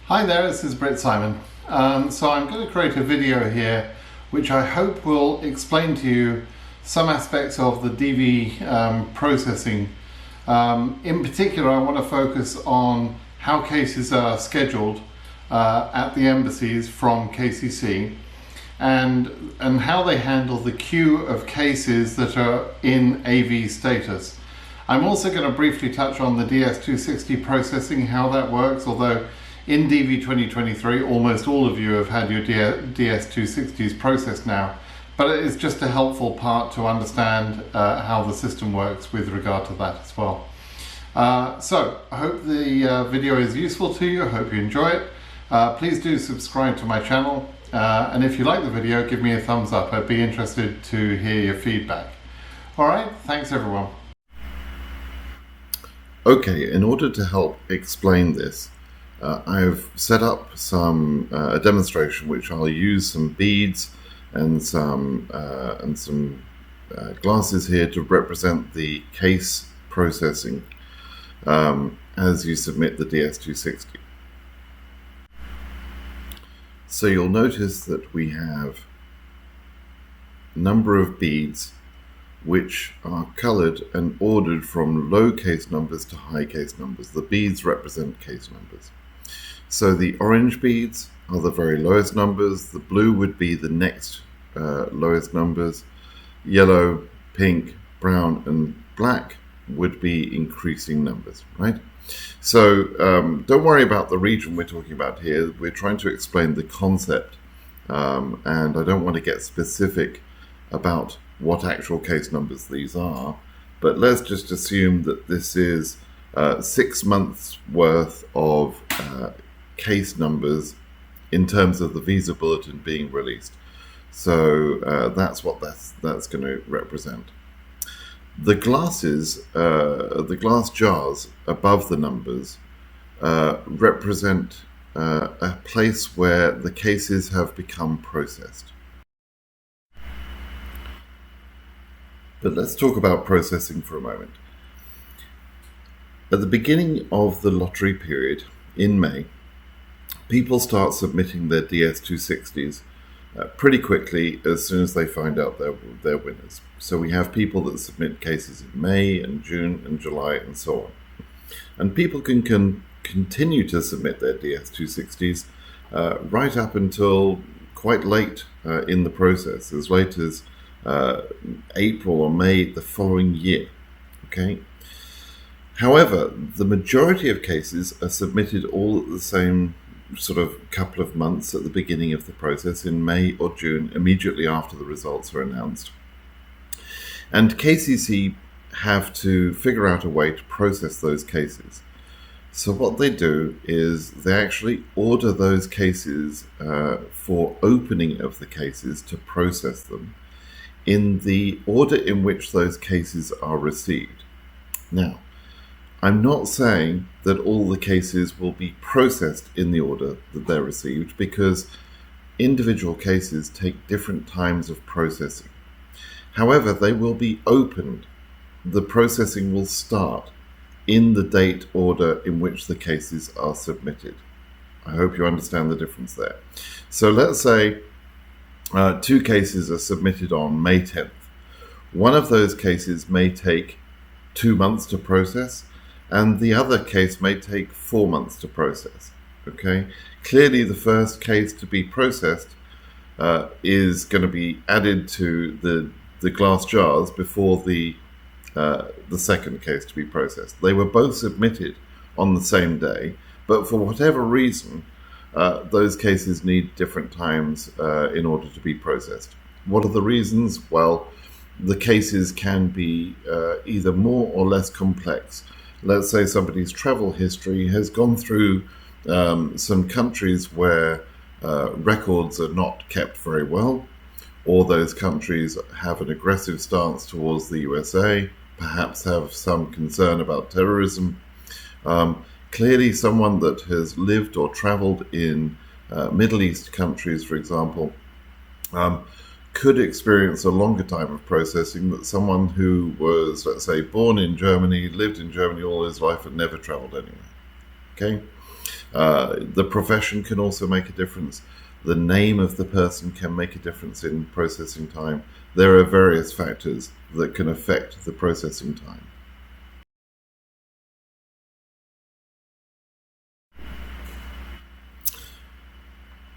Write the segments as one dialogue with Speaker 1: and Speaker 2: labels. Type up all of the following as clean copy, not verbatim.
Speaker 1: Hi there, this is BritSimon. So I'm going to create a video here which I hope will explain to you some aspects of the DV processing. In particular, I want to focus on how cases are scheduled at the embassies from KCC and how they handle the queue of cases that are in AV status. I'm also going to briefly touch on the DS260 processing, how that works, although in DV 2023 almost all of you have had your DS260s processed now, but it is just a helpful part to understand how the system works with regard to that as well. So I hope the video is useful to you. I hope you enjoy it. Please do subscribe to my channel, and if you like the video, give me a thumbs up. I'd be interested to hear your feedback. All right, thanks everyone.
Speaker 2: Okay, in order to help explain this, I've set up a demonstration which I'll use some beads and some glasses here to represent the case processing as you submit the DS260. So you'll notice that we have a number of beads which are colored and ordered from low case numbers to high case numbers. The beads represent case numbers. So the orange beads are the very lowest numbers, the blue would be the next lowest numbers, yellow, pink, brown and black would be increasing numbers, right? So don't worry about the region we're talking about here. We're trying to explain the concept, and I don't want to get specific about what actual case numbers these are, but let's just assume that this is 6 months worth of case numbers in terms of the visa bulletin being released. So that's what that's going to represent. The glasses, the glass jars above the numbers represent a place where the cases have become processed. But let's talk about processing for a moment. At the beginning of the lottery period in May, people start submitting their DS260s pretty quickly as soon as they find out their winners. So we have people that submit cases in May and June and July and so on. And people can continue to submit their DS260s right up until quite late in the process, as late as April or May the following year. Okay. However, the majority of cases are submitted all at the same sort of couple of months at the beginning of the process, in May or June, immediately after the results are announced. And KCC have to figure out a way to process those cases. So what they do is they actually order those cases for opening of the cases to process them in the order in which those cases are received. Now, I'm not saying that all the cases will be processed in the order that they're received, because individual cases take different times of processing. However, they will be opened. The processing will start in the date order in which the cases are submitted. I hope you understand the difference there. So let's say 2 cases are submitted on May 10th. One of those cases may take 2 months to process, and the other case may take 4 months to process. Okay, clearly the first case to be processed is going to be added to the glass jars before the second case to be processed. They were both submitted on the same day, but for whatever reason, those cases need different times in order to be processed. What are the reasons? Well, the cases can be either more or less complex. Let's say somebody's travel history has gone through some countries where records are not kept very well, or those countries have an aggressive stance towards the USA, perhaps have some concern about terrorism. Clearly, someone that has lived or traveled in Middle East countries, for example, could experience a longer time of processing than someone who was, let's say, born in Germany, lived in Germany all his life and never traveled anywhere. Okay? The profession can also make a difference. The name of the person can make a difference in processing time. There are various factors that can affect the processing time.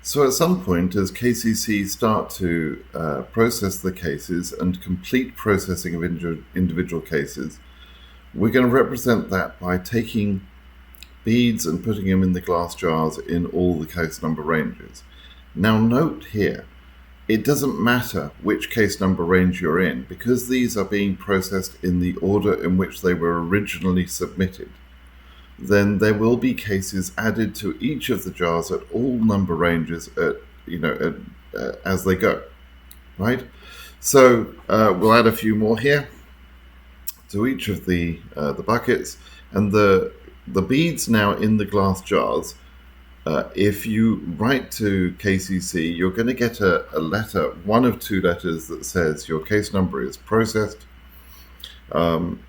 Speaker 2: So at some point, as KCC start to process the cases and complete processing of individual cases, we're going to represent that by taking beads and putting them in the glass jars in all the case number ranges. Now note here, it doesn't matter which case number range you're in, because these are being processed in the order in which they were originally submitted. Then there will be cases added to each of the jars at all number ranges as they go, right? So we'll add a few more here to each of the buckets, and the beads now in the glass jars. If you write to KCC, you're going to get a letter, one of two letters that says your case number is processed, and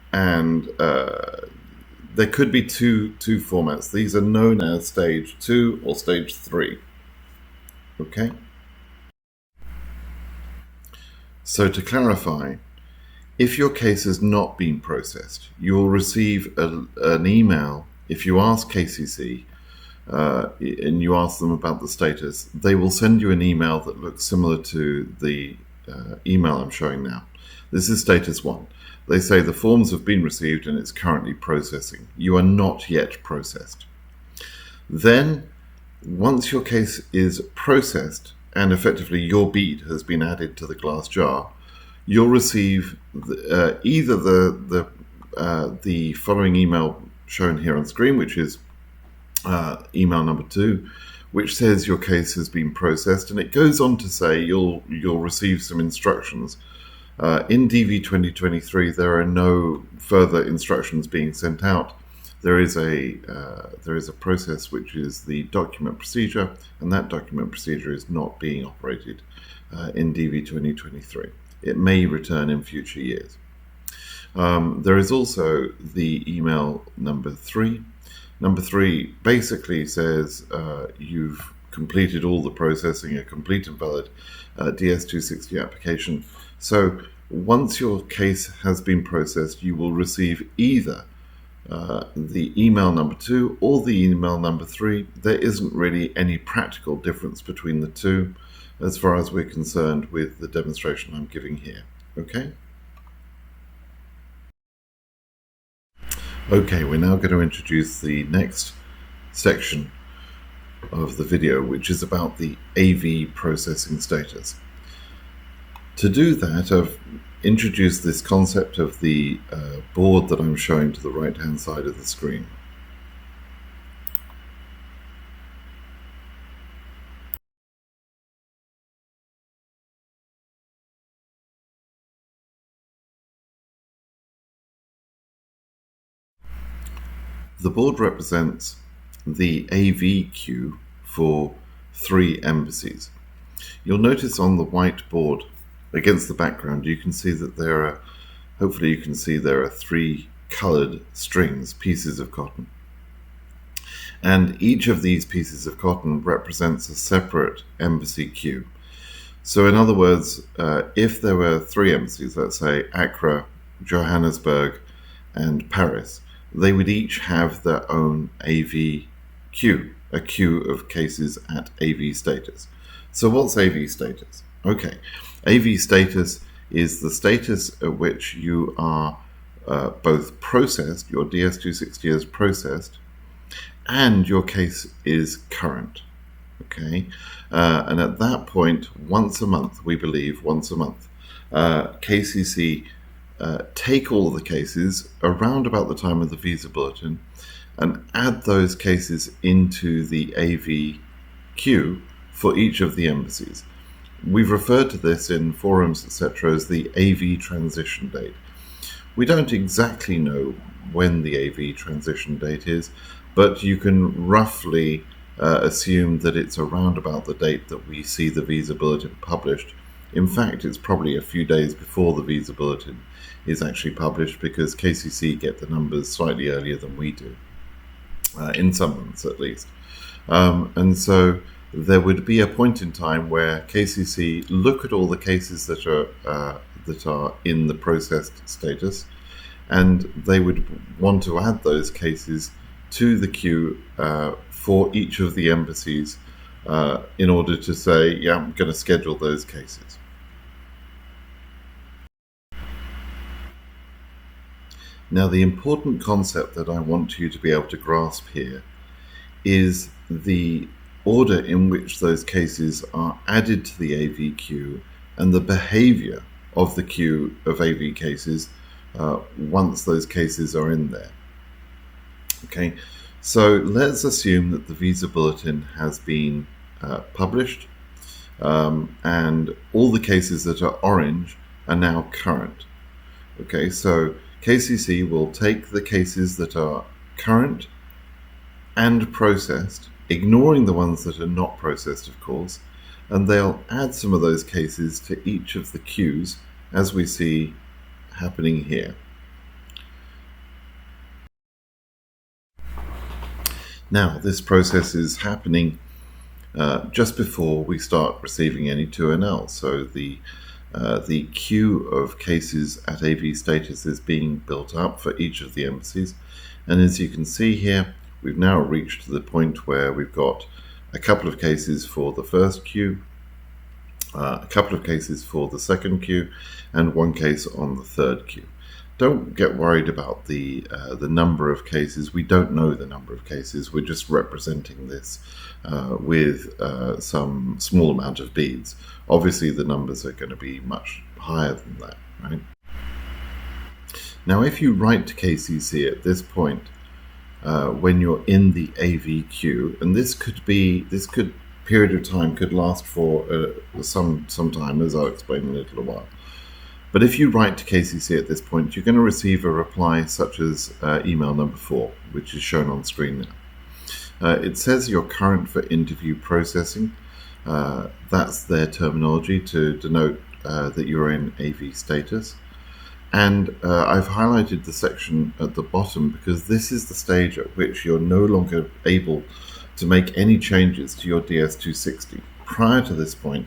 Speaker 2: there could be two formats. These are known as stage 2 or stage 3. Okay? So to clarify, if your case has not been processed, you will receive an email. If you ask KCC and you ask them about the status, they will send you an email that looks similar to the email I'm showing now. This is status 1. They say the forms have been received and it's currently processing. You are not yet processed. Then, once your case is processed and effectively your bead has been added to the glass jar, you'll receive either the following email shown here on screen, which is email number 2, which says your case has been processed, and it goes on to say you'll receive some instructions. In DV 2023, there are no further instructions being sent out. There is a process which is the document procedure, and that document procedure is not being operated in DV 2023. It may return in future years. There is also the email number 3. Number 3 basically says you've completed all the processing, a complete and valid DS260 application. So once your case has been processed, you will receive either the email number 2 or the email number 3. There isn't really any practical difference between the two as far as we're concerned with the demonstration I'm giving here. Okay? Okay, we're now going to introduce the next section of the video, which is about the AV processing status. To do that, I've introduced this concept of the board that I'm showing to the right-hand side of the screen. The board represents the AV queue for 3 embassies. You'll notice on the white board against the background, you can see that hopefully you can see there are 3 colored strings, pieces of cotton. And each of these pieces of cotton represents a separate embassy queue. So in other words, if there were 3 embassies, let's say Accra, Johannesburg, and Paris, they would each have their own AV queue, a queue of cases at AV status. So what's AV status? Okay, AV status is the status at which you are both processed, your DS260 is processed, and your case is current. Okay, and at that point, once a month, we believe once a month, KCC take all the cases around about the time of the visa bulletin and add those cases into the AV queue for each of the embassies. We've referred to this in forums, etc., as the AV transition date. We don't exactly know when the AV transition date is, but you can roughly assume that it's around about the date that we see the visa bulletin published. In fact, it's probably a few days before the visa bulletin is actually published, because KCC get the numbers slightly earlier than we do, in some months at least. And so there would be a point in time where KCC look at all the cases that are in the processed status, and they would want to add those cases to the queue for each of the embassies in order to say, yeah, I'm going to schedule those cases. Now, the important concept that I want you to be able to grasp here is the order in which those cases are added to the AV queue and the behavior of the queue of AV cases once those cases are in there. Okay, so let's assume that the visa bulletin has been published and all the cases that are orange are now current. Okay, so KCC will take the cases that are current and processed, ignoring the ones that are not processed, of course, and they'll add some of those cases to each of the queues, as we see happening here. Now, this process is happening just before we start receiving any 2NL. So the queue of cases at AV status is being built up for each of the embassies. And as you can see here, we've now reached the point where we've got a couple of cases for the first queue, a couple of cases for the second queue, and one case on the third queue. Don't get worried about the number of cases. We don't know the number of cases. We're just representing this with some small amount of beads. Obviously, the numbers are going to be much higher than that, right? Now, if you write to KCC at this point, when you're in the AV queue, and this period of time could last for some time, as I'll explain in a little while. But if you write to KCC at this point, you're going to receive a reply such as email number 4, which is shown on screen now. It says you're current for interview processing. That's their terminology to denote that you're in AV status. And I've highlighted the section at the bottom because this is the stage at which you're no longer able to make any changes to your DS260. Prior to this point,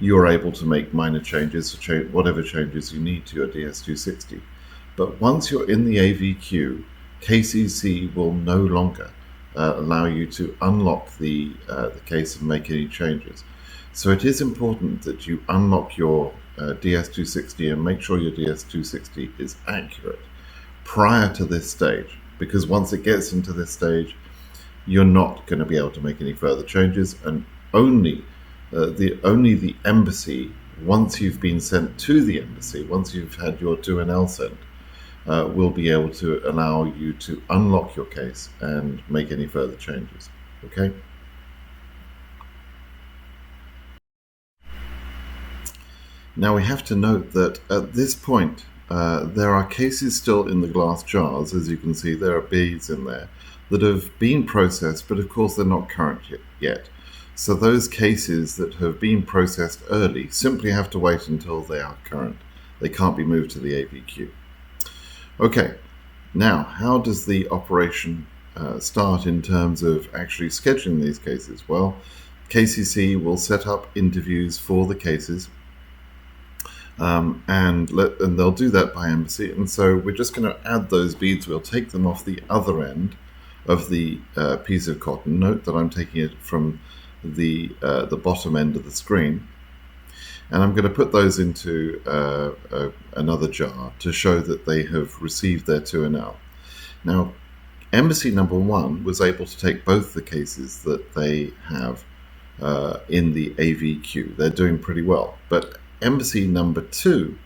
Speaker 2: you're able to make minor changes, whatever changes you need to your DS260. But once you're in the AV queue, KCC will no longer allow you to unlock the case and make any changes. So it is important that you unlock your DS260 and make sure your DS260 is accurate prior to this stage, because once it gets into this stage, you're not going to be able to make any further changes, and only the embassy, once you've been sent to the embassy, once you've had your 2NL sent, will be able to allow you to unlock your case and make any further changes. Okay? Now we have to note that at this point, there are cases still in the glass jars. As you can see, there are beads in there that have been processed, but of course they're not current yet. So those cases that have been processed early simply have to wait until they are current. They can't be moved to the AV queue. Okay, now how does the operation start in terms of actually scheduling these cases? Well, KCC will set up interviews for the cases, and they'll do that by embassy. And so we're just going to add those beads. We'll take them off the other end of the piece of cotton. Note that I'm taking it from the bottom end of the screen, and I'm going to put those into another jar to show that they have received their 2NL. Now, embassy number 1 was able to take both the cases that they have in the AV queue. They're doing pretty well, but embassy number 2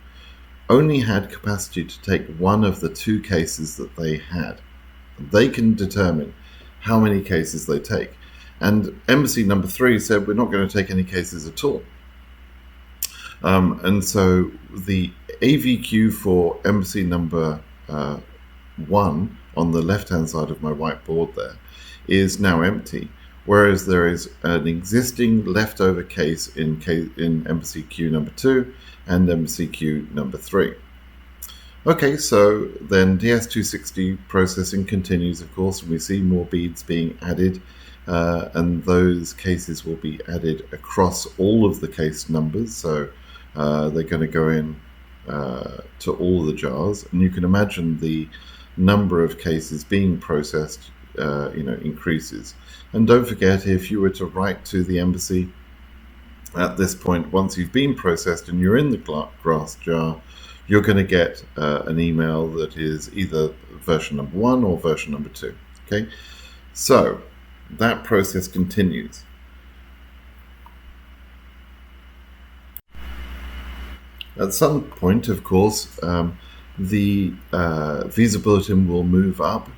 Speaker 2: only had capacity to take one of the 2 cases that they had. They can determine how many cases they take. And embassy number 3 said, we're not going to take any cases at all. And so the AV queue for embassy number 1 on the left-hand side of my whiteboard there is now empty, whereas there is an existing leftover case in embassy queue number 2 and embassy queue number 3. Okay, so then DS260 processing continues, of course, and we see more beads being added and those cases will be added across all of the case numbers. So they're going to go in to all of the jars, and you can imagine the number of cases being processed increases. And don't forget, if you were to write to the embassy at this point, once you've been processed and you're in the glass jar, you're going to get an email that is either version number 1 or version number 2. Okay, so that process continues. At some point, of course, the visa bulletin will move up,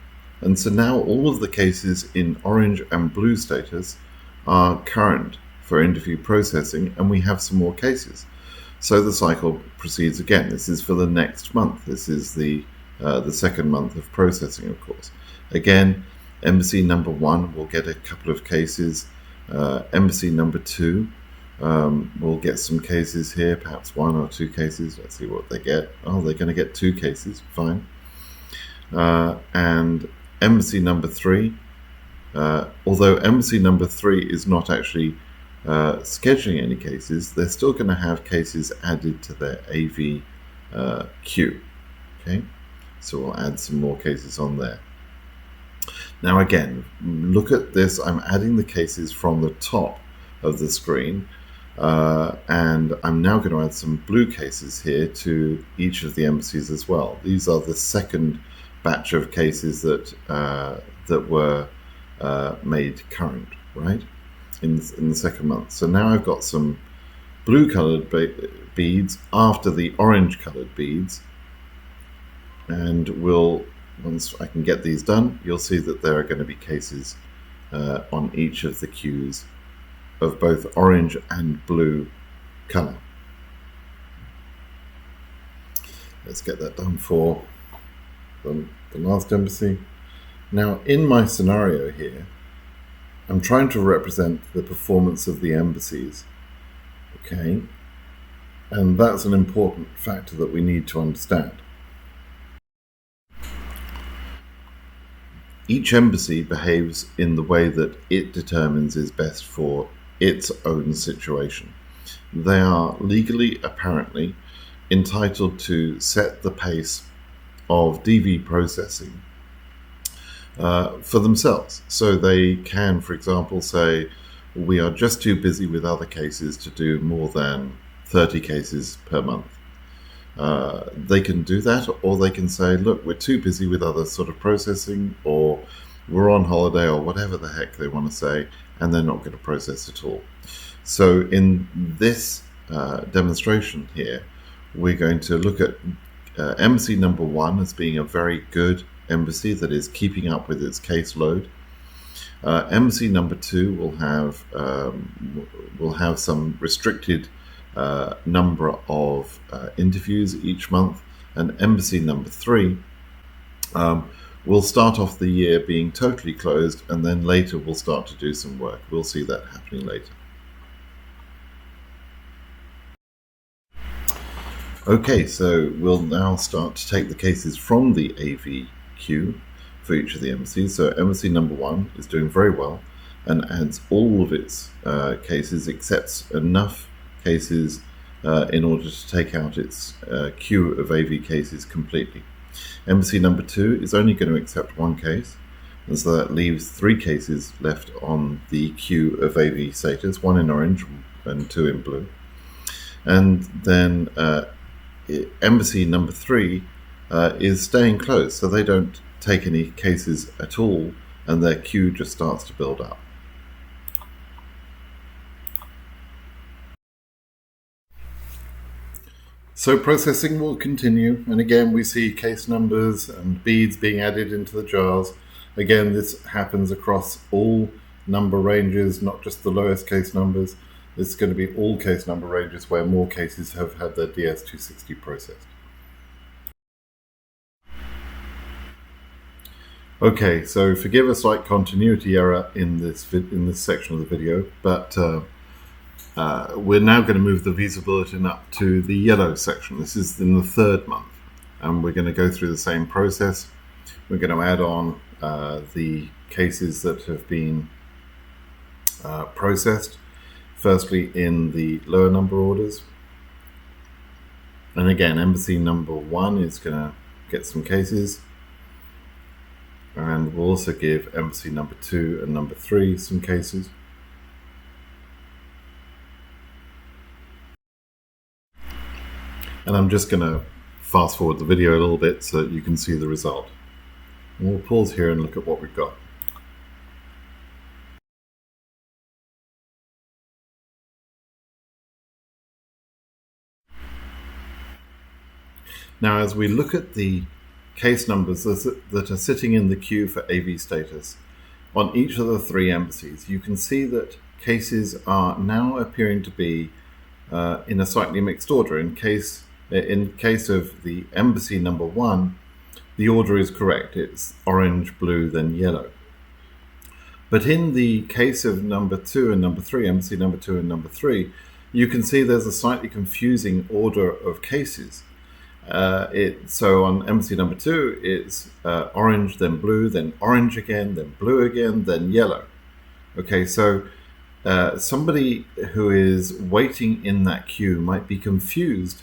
Speaker 2: and so now all of the cases in orange and blue status are current for interview processing, and we have some more cases. So the cycle proceeds again. This is for the next month. This is the second month of processing, of course. Again, embassy number 1 will get a couple of cases. Embassy number 2 will get some cases here, perhaps 1 or 2 cases. Let's see what they get. Oh, they're going to get 2 cases. Fine. And embassy number 3, although embassy number 3 is not actually scheduling any cases, they're still going to have cases added to their AV queue. Okay, so we'll add some more cases on there. Now again, look at this. I'm adding the cases from the top of the screen, and I'm now going to add some blue cases here to each of the embassies as well. These are the second batch of cases that were made current, right, in the second month. So now I've got some blue colored beads after the orange colored beads, and once I can get these done, you'll see that there are going to be cases on each of the queues of both orange and blue color. Let's get that done for the last embassy. Now, in my scenario here, I'm trying to represent the performance of the embassies, okay? And that's an important factor that we need to understand. Each embassy behaves in the way that it determines is best for its own situation. They are legally, apparently, entitled to set the pace of DV processing for themselves. So they can, for example, say, we are just too busy with other cases to do more than 30 cases per month. They can do that, or they can say, look, we're too busy with other sort of processing, or we're on holiday, or whatever the heck they want to say, and they're not going to process at all. So in this demonstration here, we're going to look at embassy number 1 as being a very good embassy that is keeping up with its caseload. Embassy number 2 will have some restricted number of interviews each month, and embassy number 3 will start off the year being totally closed, and then later we'll start to do some work. We'll see that happening later. Okay, so we'll now start to take the cases from the AV queue for each of the embassies. So embassy number 1 is doing very well and adds all of its cases, accepts enough cases in order to take out its queue of AV cases completely. Embassy number 2 is only going to accept 1 case, and so that leaves 3 cases left on the queue of AV status, 1 in orange and 2 in blue. And then embassy number 3 is staying closed, so they don't take any cases at all, and their queue just starts to build up. So processing will continue, and again we see case numbers and beads being added into the jars. Again, this happens across all number ranges, not just the lowest case numbers. It's going to be all case number ranges where more cases have had their DS260 processed. Okay, so forgive a slight continuity error in this section of the video, but we're now going to move the visa bulletin up to the yellow section. This is in the 3rd month, and we're going to go through the same process. We're going to add on the cases that have been processed, firstly in the lower number orders. And again, embassy number 1 is going to get some cases. And we'll also give embassy number 2 and number 3 some cases. And I'm just going to fast forward the video a little bit so that you can see the result. And we'll pause here and look at what we've got. Now, as we look at the case numbers that are sitting in the queue for AV status on each of the 3 embassies, you can see that cases are now appearing to be in a slightly mixed order. In case of the embassy number 1, the order is correct. It's orange, blue, then yellow. But in the case of number 2 and number 3, embassy number 2 and number 3, you can see there's a slightly confusing order of cases. So on embassy number 2, it's orange, then blue, then orange again, then blue again, then yellow. Okay, so somebody who is waiting in that queue might be confused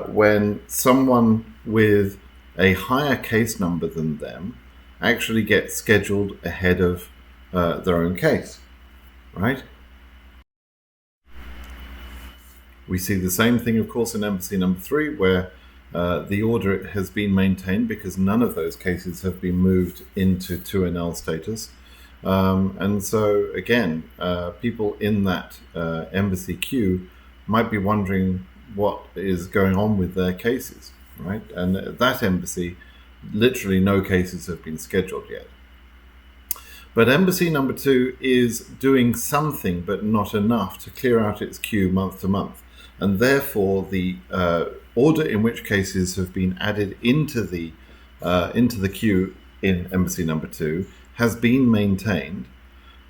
Speaker 2: when someone with a higher case number than them actually gets scheduled ahead of their own case, right? We see the same thing, of course, in embassy number 3, where the order has been maintained because none of those cases have been moved into 2NL status. And so, again, people in that embassy queue might be wondering what is going on with their cases, right? And at that embassy, literally no cases have been scheduled yet. But embassy number 2 is doing something, but not enough to clear out its queue month to month. And therefore, the order in which cases have been added into the queue in embassy number 2 has been maintained,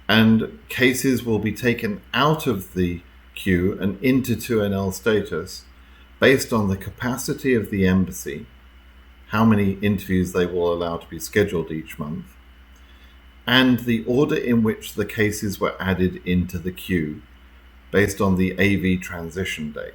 Speaker 2: and cases will be taken out of the queue and into 2NL status based on the capacity of the embassy, how many interviews they will allow to be scheduled each month, and the order in which the cases were added into the queue based on the AV transition date.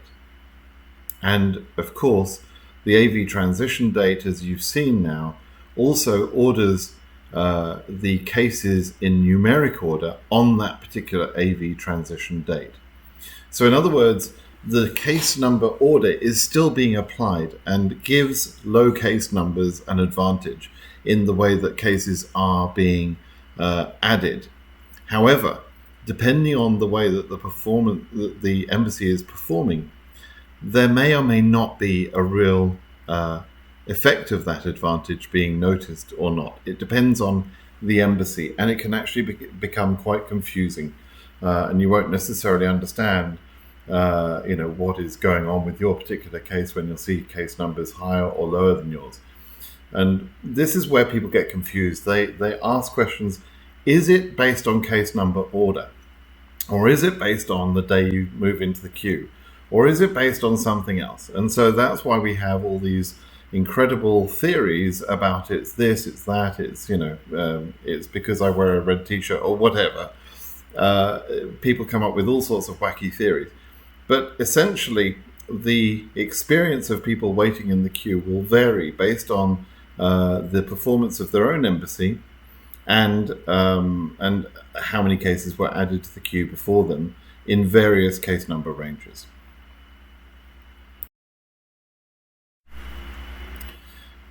Speaker 2: And of course, the AV transition date, as you've seen now, also orders the cases in numeric order on that particular AV transition date. So in other words, the case number order is still being applied and gives low case numbers an advantage in the way that cases are being added. However, depending on the way that the embassy is performing, there may or may not be a real effect of that advantage being noticed or not. It depends on the embassy, and it can actually become quite confusing, and you won't necessarily understand what is going on with your particular case when you'll see case numbers higher or lower than yours. And this is where people get confused. They ask questions: is it based on case number order, or is it based on the day you move into the queue, or is it based on something else? And so that's why we have all these incredible theories about it's this, it's that, it's because I wear a red t-shirt or whatever. People come up with all sorts of wacky theories. But essentially, the experience of people waiting in the queue will vary based on the performance of their own embassy and how many cases were added to the queue before them in various case number ranges.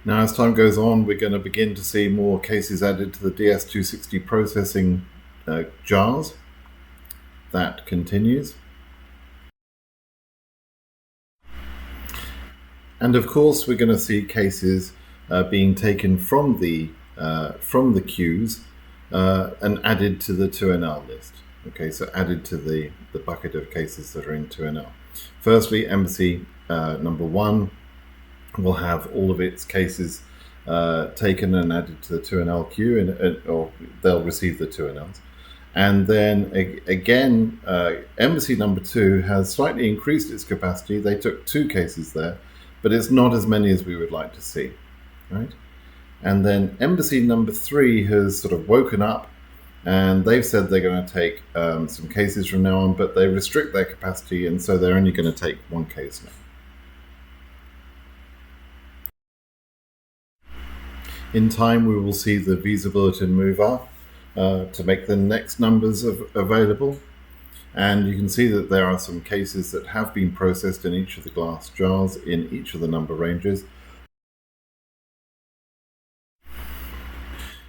Speaker 2: Now, as time goes on, we're going to begin to see more cases added to the DS260 processing jars. That continues. And of course, we're going to see cases being taken from the queues and added to the 2NL list. Okay, so added to the bucket of cases that are in 2NL. Firstly, embassy number 1 will have all of its cases taken and added to the 2NL queue, or they'll receive the 2NLs. And then again, embassy number 2 has slightly increased its capacity. They took 2 cases there, but it's not as many as we would like to see, right? And then embassy number 3 has sort of woken up and they've said they're going to take some cases from now on, but they restrict their capacity, and so they're only going to take one case now. In time, we will see the Visa Bulletin move up to make the next numbers available. And you can see that there are some cases that have been processed in each of the glass jars in each of the number ranges.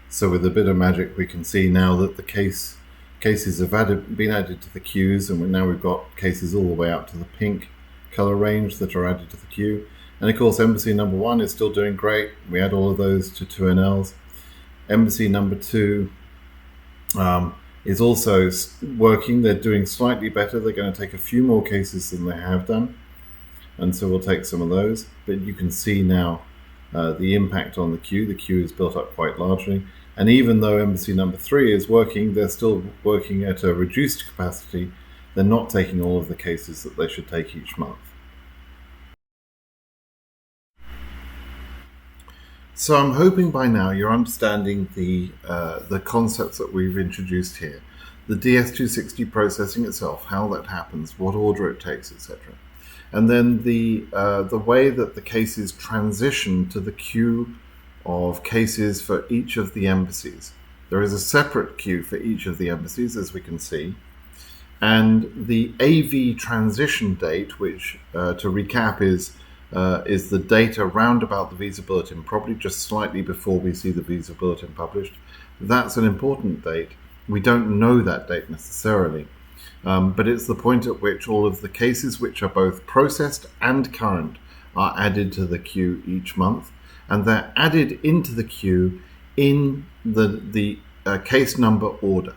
Speaker 2: So with a bit of magic, we can see now that the cases have been added to the queues, and now we've got cases all the way up to the pink color range that are added to the queue. And of course, embassy number 1 is still doing great. We add all of those to 2NLs. Embassy number 2 is also working. They're doing slightly better. They're going to take a few more cases than they have done, and so we'll take some of those. But you can see now the impact on the queue. The queue is built up quite largely, and even though embassy number 3 is working, they're still working at a reduced capacity. They're not taking all of the cases that they should take each month. So I'm hoping by now you're understanding the concepts that we've introduced here. The DS260 processing itself, how that happens, what order it takes, etc. And then the way that the cases transition to the queue of cases for each of the embassies. There is a separate queue for each of the embassies, as we can see. And the AV transition date, which to recap is the date around about the Visa Bulletin, probably just slightly before we see the Visa Bulletin published. That's an important date. We don't know that date necessarily, but it's the point at which all of the cases which are both processed and current are added to the queue each month, and they're added into the queue in the case number order.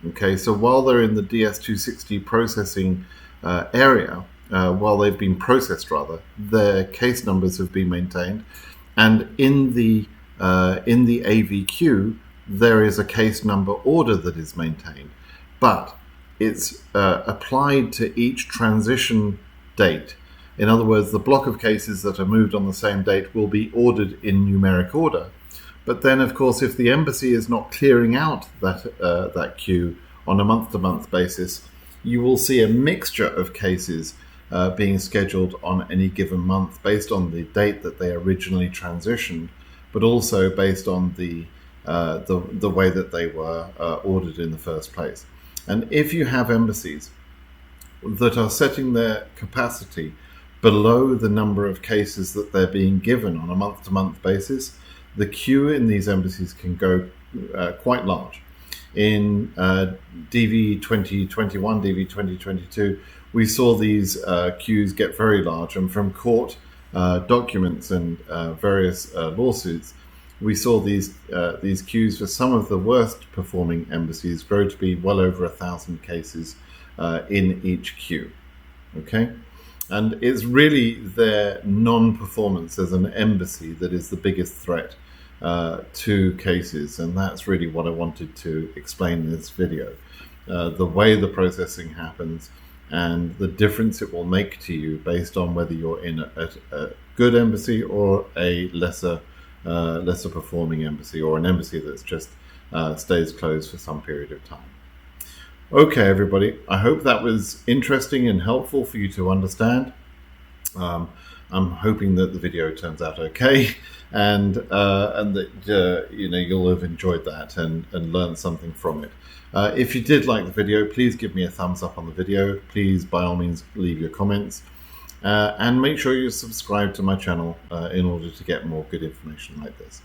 Speaker 2: Okay, so while they're in the DS260 processing area, while they've been processed, rather, their case numbers have been maintained, and in the AV queue there is a case number order that is maintained, but it's applied to each transition date. In other words, the block of cases that are moved on the same date will be ordered in numeric order. But then, of course, if the embassy is not clearing out that queue on a month-to-month basis, you will see a mixture of cases being scheduled on any given month based on the date that they originally transitioned, but also based on the way that they were ordered in the first place. And if you have embassies that are setting their capacity below the number of cases that they're being given on a month-to-month basis, the queue in these embassies can go quite large. In DV 2021, DV 2022, we saw these queues get very large, and from court documents and various lawsuits, we saw these queues for some of the worst performing embassies grow to be well over 1,000 cases in each queue. Okay, and it's really their non-performance as an embassy that is the biggest threat to cases, and that's really what I wanted to explain in this video. The way the processing happens and the difference it will make to you based on whether you're in a good embassy or a lesser performing embassy, or an embassy that's just stays closed for some period of time. Okay, everybody, I hope that was interesting and helpful for you to understand. I'm hoping that the video turns out okay, and that you'll have enjoyed that and learned something from it. If you did like the video, please give me a thumbs up on the video. Please, by all means, leave your comments, and make sure you subscribe to my channel in order to get more good information like this.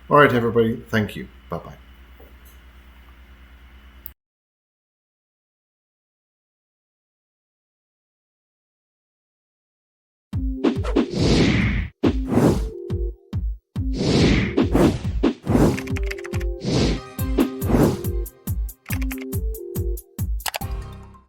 Speaker 2: All right, everybody, thank you. Bye-bye.